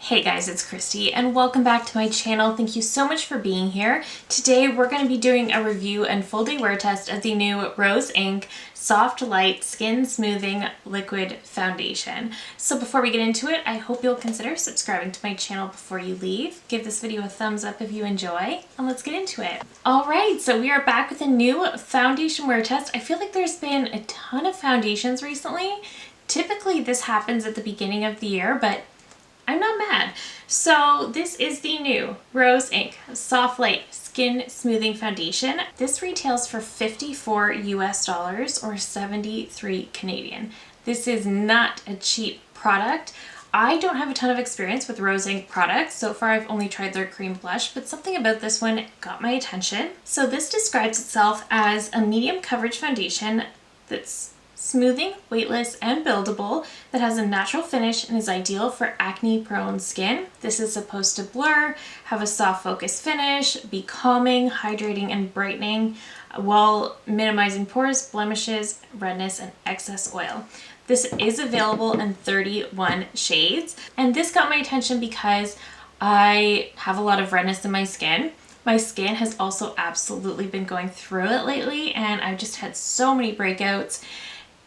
Hey guys, it's Christy and welcome back to my channel. Thank you so much for being here. Today we're going to be doing a review and full day wear test of the new Rose Inc Softlight Skin Smoothing Liquid Foundation. So before we get into it, I hope you'll consider subscribing to my channel before you leave. Give this video a thumbs up if you enjoy, and let's get into it. Alright, so we are back with a new foundation wear test. I feel like there's been a ton of foundations recently. Typically this happens at the beginning of the year, but I'm not mad. So this is the new Rose Inc Softlight Skin Smoothing Foundation. This retails for $54 US or 73 Canadian. This is not a cheap product. I don't have a ton of experience with Rose Inc products. So far I've only tried their cream blush, but something about this one got my attention. So this describes itself as a medium coverage foundation that's smoothing, weightless, and buildable, that has a natural finish and is ideal for acne-prone skin. This is supposed to blur, have a soft focus finish, be calming, hydrating, and brightening while minimizing pores, blemishes, redness, and excess oil. This is available in 31 shades, and this got my attention because I have a lot of redness in my skin. My skin has also absolutely been going through it lately, and I've just had so many breakouts.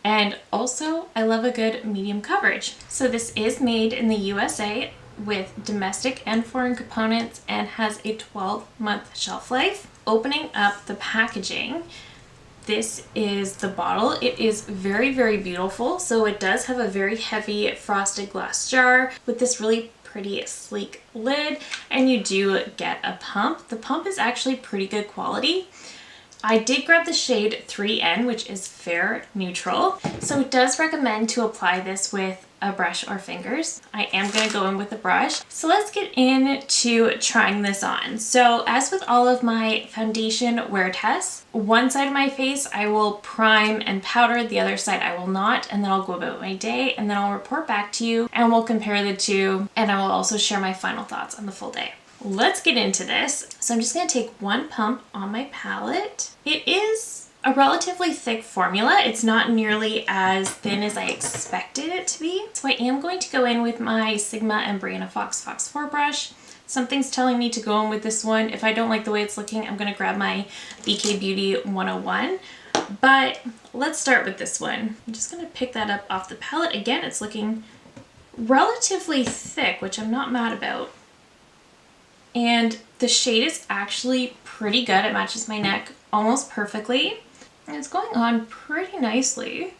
And also, I love a good medium coverage. So this is made in the USA with domestic and foreign components and has a 12-month shelf life. Opening up the packaging, this is the bottle. It is very, very beautiful. So it does have a very heavy frosted glass jar with this really pretty sleek lid, and you do get a pump. The pump is actually pretty good quality. I did grab the shade 3N, which is fair neutral. So it does recommend to apply this with a brush or fingers. I am going to go in with a brush. So let's get into trying this on. So as with all of my foundation wear tests, one side of my face I will prime and powder, the other side I will not, and then I'll go about my day, and then I'll report back to you and we'll compare the two, and I will also share my final thoughts on the full day. Let's get into this. So I'm just going to take one pump on my palette. It is a relatively thick formula. It's not nearly as thin as I expected it to be. So I am going to go in with my Sigma and Brianna Fox 4 brush. Something's telling me to go in with this one. If I don't like the way it's looking, I'm going to grab my BK Beauty 101. But let's start with this one. I'm just going to pick that up off the palette. Again, it's looking relatively thick, which I'm not mad about. And the shade is actually pretty good. It matches my neck almost perfectly. And it's going on pretty nicely.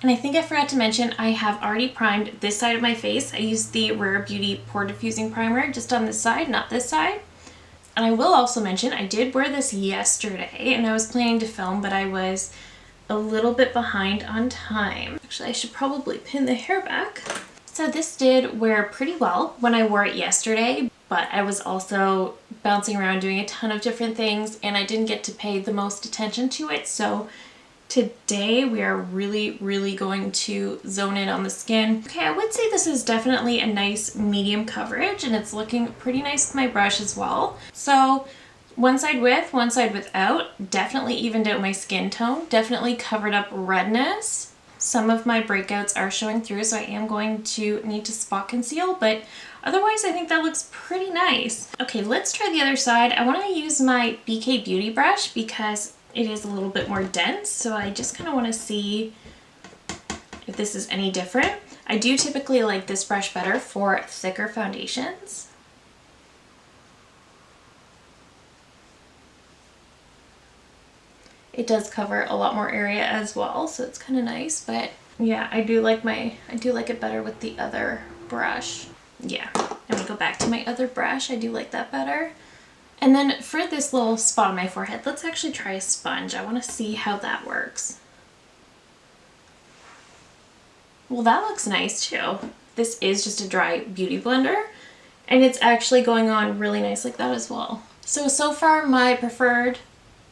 And I think I forgot to mention, I have already primed this side of my face. I used the Rare Beauty Pore Diffusing Primer just on this side, not this side. And I will also mention, I did wear this yesterday and I was planning to film, but I was a little bit behind on time. Actually, I should probably pin the hair back. So this did wear pretty well when I wore it yesterday, but I was also bouncing around doing a ton of different things and I didn't get to pay the most attention to it. So today we are really going to zone in on the skin. Okay, I would say this is definitely a nice medium coverage and it's looking pretty nice with my brush as well. So one side with, one side without, definitely evened out my skin tone, definitely covered up redness. Some of my breakouts are showing through, so I am going to need to spot conceal, but otherwise I think that looks pretty nice. Okay, let's try the other side. I want to use my BK Beauty brush because it is a little bit more dense, so I just kind of want to see if this is any different. I do typically like this brush better for thicker foundations. It does cover a lot more area as well, so it's kind of nice, but yeah, I do like it better with the other brush. Yeah, I'm gonna go back to my other brush. I do like that better. And then for this little spot on my forehead, let's actually try a sponge. I want to see how that works. Well, that looks nice too. This is just a dry beauty blender, and it's actually going on really nice like that as well. So far my preferred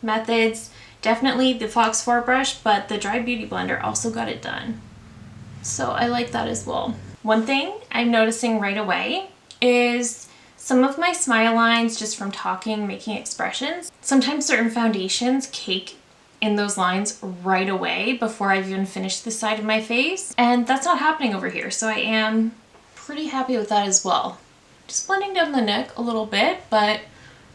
methods, definitely the Fox 4 brush, but the dry beauty blender also got it done. So I like that as well. One thing I'm noticing right away is some of my smile lines just from talking, making expressions. Sometimes certain foundations cake in those lines right away before I've even finished this side of my face, and that's not happening over here. So I am pretty happy with that as well. Just blending down the neck a little bit, but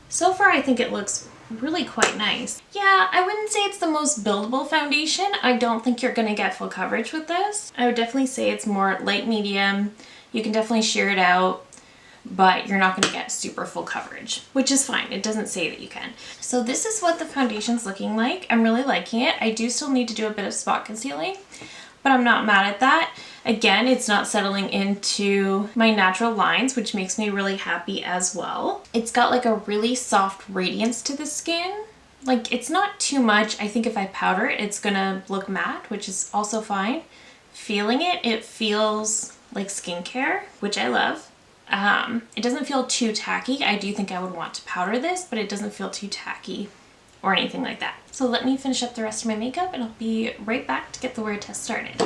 so far I think it looks really quite nice. Yeah, I wouldn't say it's the most buildable foundation. I don't think you're gonna get full coverage with this. I would definitely say it's more light medium. You can definitely sheer it out, but you're not gonna get super full coverage, which is fine. It doesn't say that you can. So this is what the foundation's looking like. I'm really liking it. I do still need to do a bit of spot concealing, but I'm not mad at that. Again, it's not settling into my natural lines, which makes me really happy as well. It's got like a really soft radiance to the skin. Like, it's not too much. I think if I powder it, it's gonna look matte, which is also fine. Feeling it, it feels like skincare, which I love. It doesn't feel too tacky. I do think I would want to powder this, but it doesn't feel too tacky or anything like that. So let me finish up the rest of my makeup and I'll be right back to get the wear test started.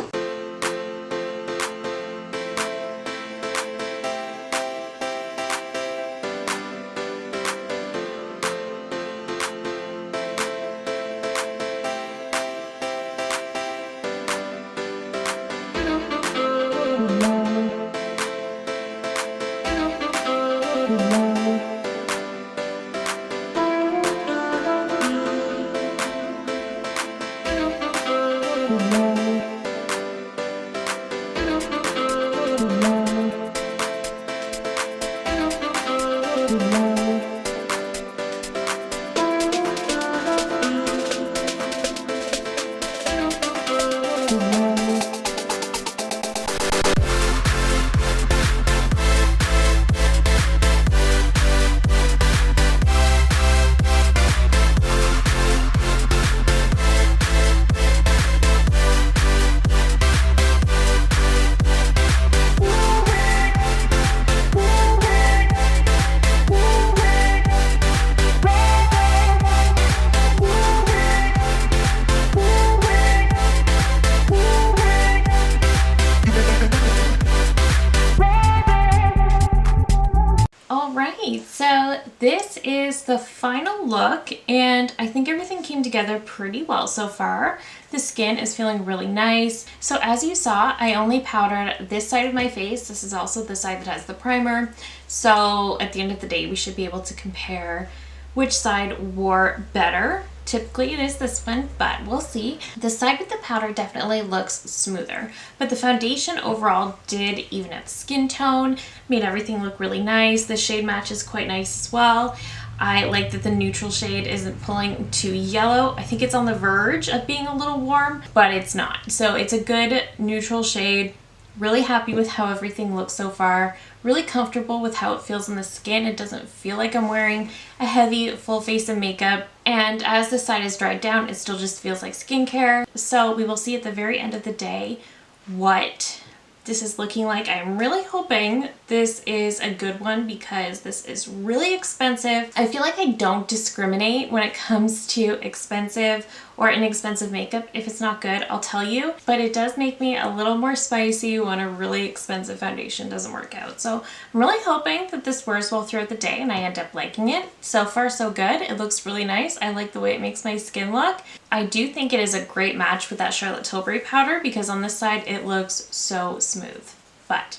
So this is the final look, and I think everything came together pretty well so far. The skin is feeling really nice. So as you saw, I only powdered this side of my face. This is also the side that has the primer. So at the end of the day, we should be able to compare which side wore better. Typically it is this one, but we'll see. The side with the powder definitely looks smoother, but the foundation overall did even out the skin tone, made everything look really nice. The shade match is quite nice as well. I like that the neutral shade isn't pulling too yellow. I think it's on the verge of being a little warm, but it's not. So it's a good neutral shade. Really happy with how everything looks so far. Really comfortable with how it feels on the skin. It doesn't feel like I'm wearing a heavy full face of makeup. And as the side is dried down, it still just feels like skincare. So we will see at the very end of the day what this is looking like. I'm really hoping this is a good one because this is really expensive. I feel like I don't discriminate when it comes to expensive or inexpensive makeup. If it's not good, I'll tell you, but it does make me a little more spicy when a really expensive foundation doesn't work out. So I'm really hoping that this wears well throughout the day and I end up liking it. So far so good. It looks really nice. I like the way it makes my skin look. I do think it is a great match with that Charlotte Tilbury powder because on this side it looks so smooth. But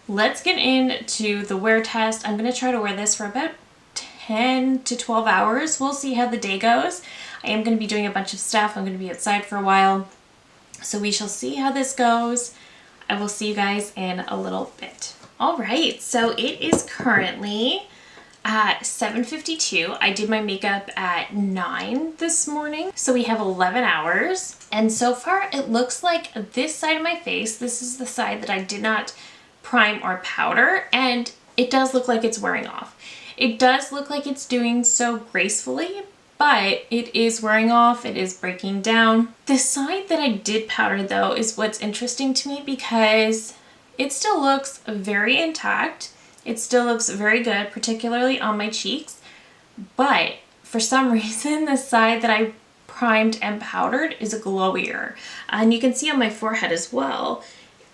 let's get into the wear test. I'm going to try to wear this for about 10 to 12 hours. We'll see how the day goes. I am going to be doing a bunch of stuff. I'm going to be outside for a while. So we shall see how this goes. I will see you guys in a little bit. All right, so it is currently at 7:52. I did my makeup at 9 this morning. So we have 11 hours. And so far it looks like this side of my face, this is the side that I did not prime or powder, and it does look like it's wearing off. It does look like it's doing so gracefully, but it is wearing off, it is breaking down. The side that I did powder though is what's interesting to me because it still looks very intact. It still looks very good, particularly on my cheeks, but for some reason the side that I primed and powdered is glowier. And you can see on my forehead as well,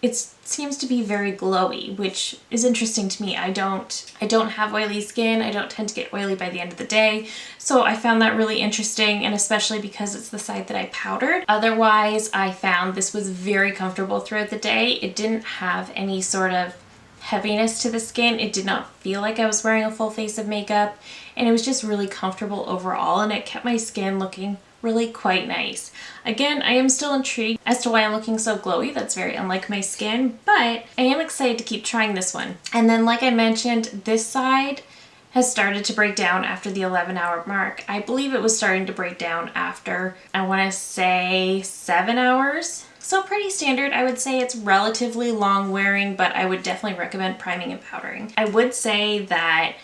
it seems to be very glowy, which is interesting to me. I don't have oily skin. I don't tend to get oily by the end of the day. So I found that really interesting, and especially because it's the side that I powdered. Otherwise, I found this was very comfortable throughout the day. It didn't have any sort of heaviness to the skin. It did not feel like I was wearing a full face of makeup, and it was just really comfortable overall, and it kept my skin looking really quite nice. Again, I am still intrigued as to why I'm looking so glowy. That's very unlike my skin, but I am excited to keep trying this one. And then, like I mentioned, this side has started to break down after the 11-hour mark. I believe it was starting to break down after, I want to say, 7 hours. So pretty standard. I would say it's relatively long wearing, but I would definitely recommend priming and powdering. I would say that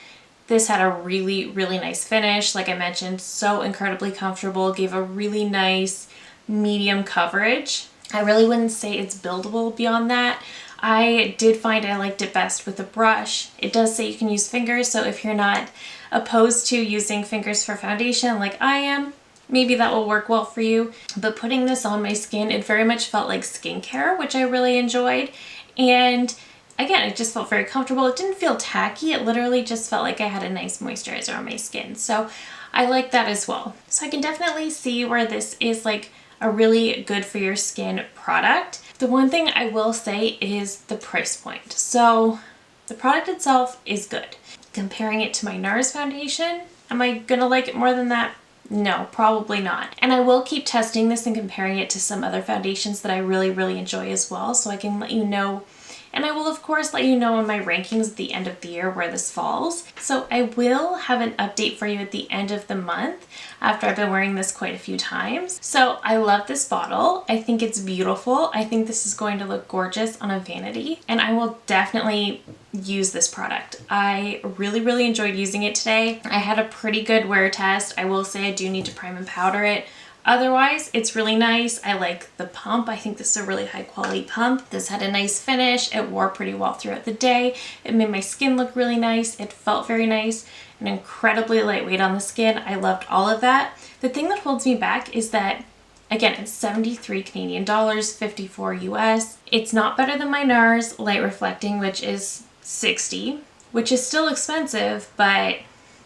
this had a really, really nice finish. Like I mentioned, so incredibly comfortable, gave a really nice medium coverage. I really wouldn't say it's buildable beyond that. I did find I liked it best with a brush. It does say you can use fingers, so if you're not opposed to using fingers for foundation like I am, maybe that will work well for you. But putting this on my skin, it very much felt like skincare, which I really enjoyed. And again, it just felt very comfortable. It didn't feel tacky. It literally just felt like I had a nice moisturizer on my skin. So I like that as well. So I can definitely see where this is like a really good for your skin product. The one thing I will say is the price point. So the product itself is good. Comparing it to my NARS foundation, am I gonna like it more than that? No, probably not. And I will keep testing this and comparing it to some other foundations that I really, really enjoy as well, so I can let you know. And I will, of course, let you know in my rankings at the end of the year where this falls. So I will have an update for you at the end of the month after I've been wearing this quite a few times. So I love this bottle. I think it's beautiful. I think this is going to look gorgeous on a vanity, and I will definitely use this product. I really, really enjoyed using it today. I had a pretty good wear test. I will say I do need to prime and powder it. Otherwise, it's really nice. I like the pump. I think this is a really high quality pump. This had a nice finish. It wore pretty well throughout the day. It made my skin look really nice. It felt very nice and incredibly lightweight on the skin. I loved all of that. The thing that holds me back is that, again, it's 73 Canadian dollars, 54 US. It's not better than my NARS Light Reflecting, which is 60, which is still expensive, but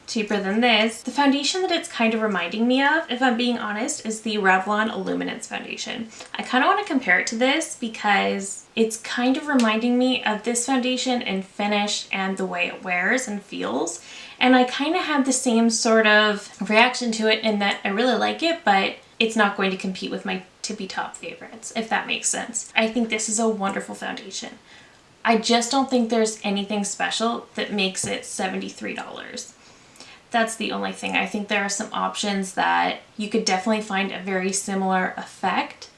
cheaper than this. The foundation that it's kind of reminding me of, if I'm being honest, is the Revlon Illuminance foundation. I kind of want to compare it to this because it's kind of reminding me of this foundation in finish and the way it wears and feels. And I kind of had the same sort of reaction to it in that I really like it, but it's not going to compete with my tippy top favorites, if that makes sense. I think this is a wonderful foundation. I just don't think there's anything special that makes it $73. That's the only thing. I think there are some options that you could definitely find a very similar effect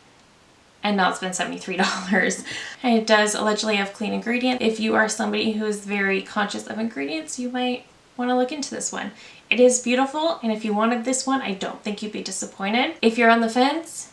and not spend $73. And it does allegedly have clean ingredients. If you are somebody who is very conscious of ingredients, you might want to look into this one. It is beautiful, and if you wanted this one, I don't think you'd be disappointed. If you're on the fence,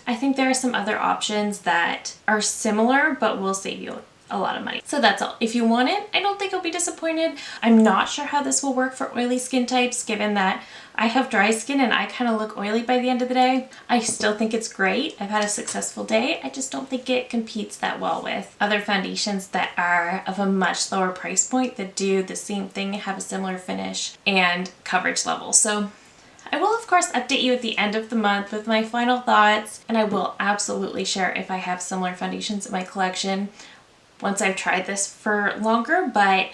I think there are some other options that are similar but will save you a lot of money. So that's all. If you want it, I don't think you'll be disappointed. I'm not sure how this will work for oily skin types, given that I have dry skin and I kind of look oily by the end of the day. I still think it's great. I've had a successful day. I just don't think it competes that well with other foundations that are of a much lower price point that do the same thing, have a similar finish and coverage level. So I will, of course, update you at the end of the month with my final thoughts, and I will absolutely share if I have similar foundations in my collection once I've tried this for longer, but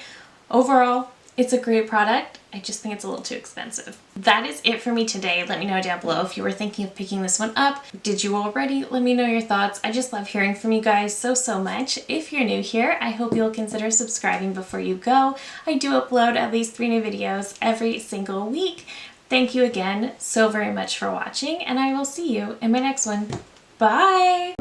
overall, it's a great product. I just think it's a little too expensive. That is it for me today. Let me know down below if you were thinking of picking this one up. Did you already? Let me know your thoughts. I just love hearing from you guys so much. If you're new here, I hope you'll consider subscribing before you go. I do upload at least 3 new videos every single week. Thank you again so very much for watching, and I will see you in my next one. Bye!